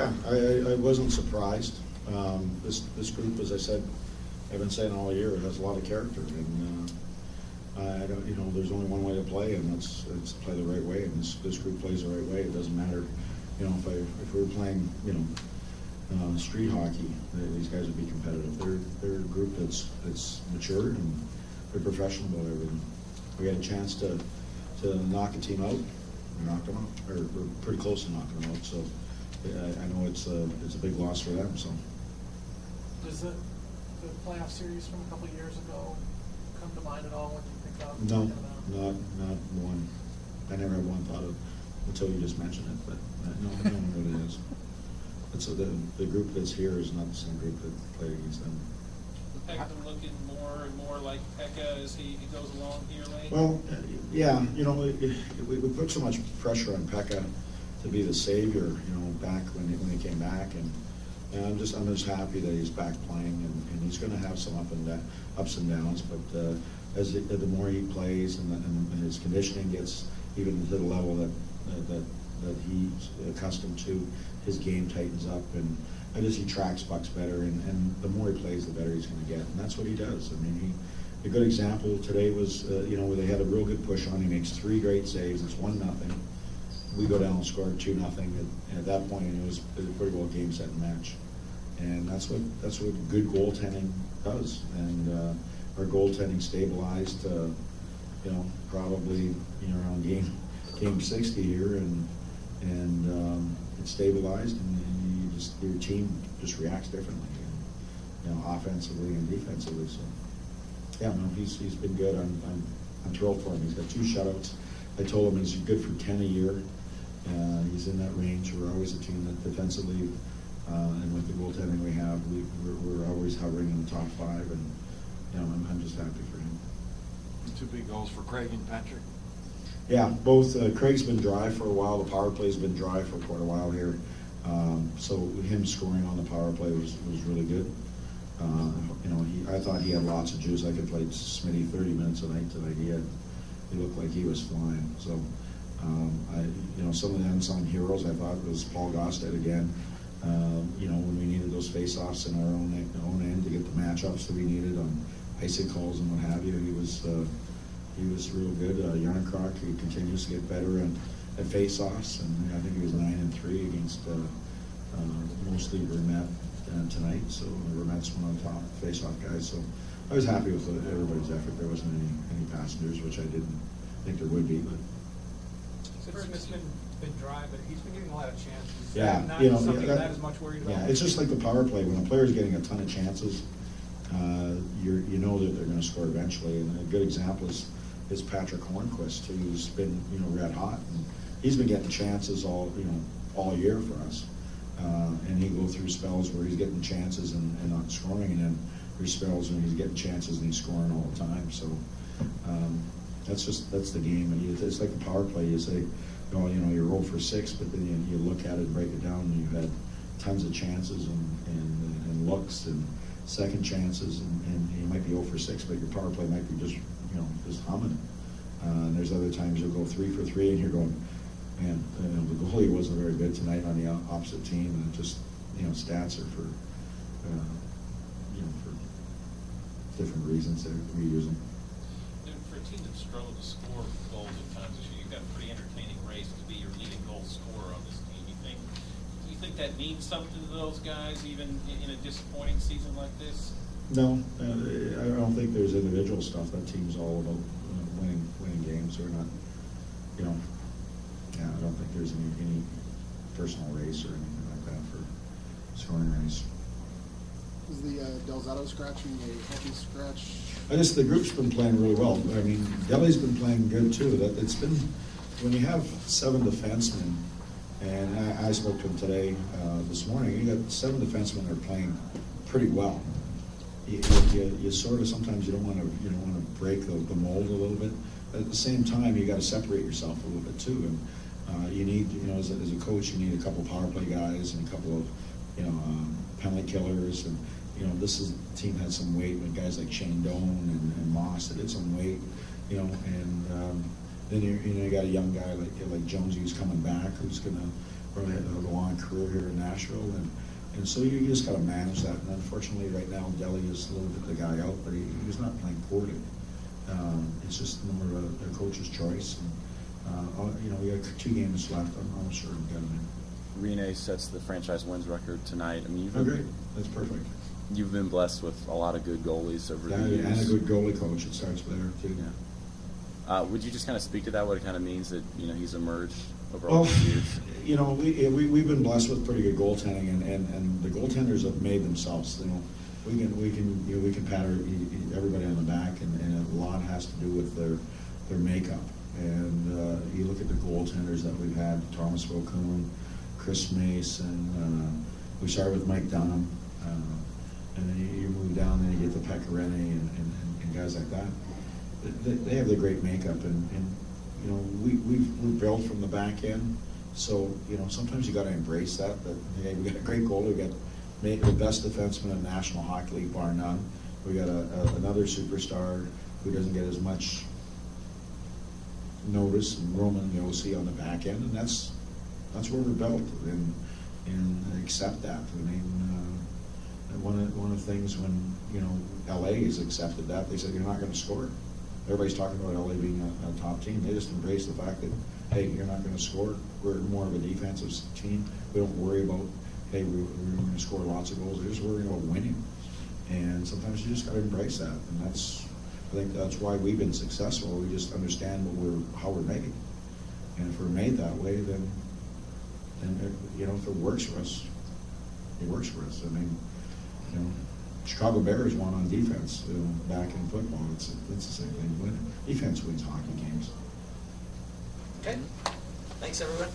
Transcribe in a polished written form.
Yeah, I wasn't surprised. This group, as I said, I've been saying all year, it has a lot of character, and I don't, there's only one way to play, and that's play the right way. And this group plays the right way. It doesn't matter, if we were playing, street hockey, these guys would be competitive. They're a group that's mature and they're professional about everything. We had a chance to knock a team out. We knocked them out, or we're pretty close to knocking them out. So I know it's a big loss for them. So does the playoff series from a couple of years ago come to mind at all when you think of? no, not one. I never had one thought of until you just mentioned it. But no, I don't know what it is. It's the group that's here is not the same group that played against them. Pekka looking more and more like Pekka as he goes along here late? Well, yeah, we put so much pressure on Pekka to be the savior, back when he came back, and I'm just happy that he's back playing, and he's going to have some ups and downs, but as the more he plays and his conditioning gets even to the level that he's accustomed to, his game tightens up, and he tracks pucks better, and the more he plays, the better he's going to get, and that's what he does. I mean, a good example today was, where they had a real good push on. He makes 3 great saves. It's 1-0. We go down and score 2-0. At that point, it was pretty well game, set, and match, and that's what good goaltending does. And our goaltending stabilized, probably around game 60 here, and it stabilized, and your team just reacts differently, offensively and defensively. So, yeah, no, he's been good. I'm thrilled for him. He's got 2 shutouts. I told him he's good for 10 a year. He's in that range. We're always a team that defensively, and with the goaltending we have, we're always hovering in the top 5, and I'm just happy for him. 2 big goals for Craig and Patrick. Yeah, both. Craig's been dry for a while. The power play's been dry for quite a while here. So him scoring on the power play was really good. I thought he had lots of juice. I could play Smitty 30 minutes a night tonight. He looked like he was flying. So some of the unsung heroes I thought was Paul Gosted again. When we needed those face-offs in our own end to get the matchups that we needed on icing calls and what have you, he was real good. Yarncroc, he continues to get better at face-offs, and I think he was 9-3 against mostly Vermette tonight. So Vermette's one on top face-off guys. So I was happy with everybody's effort. There wasn't any passengers, which I didn't think there would be. But Smith's been dry, but he's been getting a lot of chances. Yeah, not something that is much worried about. Yeah, it's just like the power play. When a player's getting a ton of chances, you know that they're going to score eventually. And a good example is Patrick Hornquist, who's been red hot, and he's been getting chances all year for us. And he go through spells where he's getting chances and not scoring, and then there's spells when he's getting chances and he's scoring all the time. So that's the game. And it's like the power play. You say, you're 0 for 6, but then you look at it and break it down, and you've had tons of chances and looks and second chances, and you might be 0 for 6, but your power play might be just humming. And there's other times you'll go 3 for 3, and you're going, man, the goalie wasn't very good tonight on the opposite team, and it just, stats are for different reasons that we use them. For a team that's struggled to score goals at times this year, you've got a pretty entertaining race to be your leading goal scorer on this team. Do you think that means something to those guys, even in a disappointing season like this? No, I don't think there's individual stuff. That team's all about winning games. We're not, I don't think there's any personal race or anything like that for scoring race. Is the Delzato scratching a healthy scratch? The group's been playing really well. I mean, Delhi's been playing good too. It's been, when you have 7 defensemen, and I spoke to him today, this morning, you got 7 defensemen that are playing pretty well. You sort of, sometimes you don't want to break the mold a little bit. But at the same time, you got to separate yourself a little bit too. And you need, as a coach, you need a couple power play guys and a couple of, penalty killers. And this team had some weight with guys like Shane Doan and Moss that did some weight. And then you got a young guy like Jonesy who's coming back, who's gonna probably had a long career here in Nashville, and so you just gotta manage that, and unfortunately, right now, Delhi is a little bit the guy out, but he's not playing poorly. It's just more of a coach's choice, and, you know, we got 2 games left, I'm sure we'll get him in. Rene sets the franchise wins record tonight. I mean, Oh, great, that's perfect. you've been blessed with a lot of good goalies over Yeah, the years. and a good goalie coach, it starts there, too. Yeah. Would you just kind of speak to that, what it kind of means that, you know, he's emerged over Well, all these years? you know, we've been blessed with pretty good goaltending, and the goaltenders have made themselves, you know. We can pat everybody on the back, and a lot has to do with their makeup. And you look at the goaltenders that we've had, Thomas Vokoun, Chris Mason, we started with Mike Dunham, and then you move down, and you get the Pecorine and guys like that. They have the great makeup, and you know, we've built from the back end, so, you know, sometimes you gotta embrace that, hey, we got a great goalie, we got the best defenseman in the National Hockey League, bar none. We got another superstar who doesn't get as much notice, and Roman Yossi on the back end, and that's where we're built, and accept that. I mean, one of the things when, you know, LA has accepted that, they said, you're not gonna score. Everybody's talking about LA being a top team. They just embrace the fact that, hey, you're not gonna score. We're more of a defensive team. We don't worry about, hey, we're gonna score lots of goals. They're just worrying about winning. And sometimes you just gotta embrace that. And I think that's why we've been successful. We just understand how we're made. And if we're made that way, then you know, if it works for us, it works for us. I mean, you know, Chicago Bears won on defense, you know, back in football. It's the same thing. Defense wins hockey games. Okay, thanks everyone.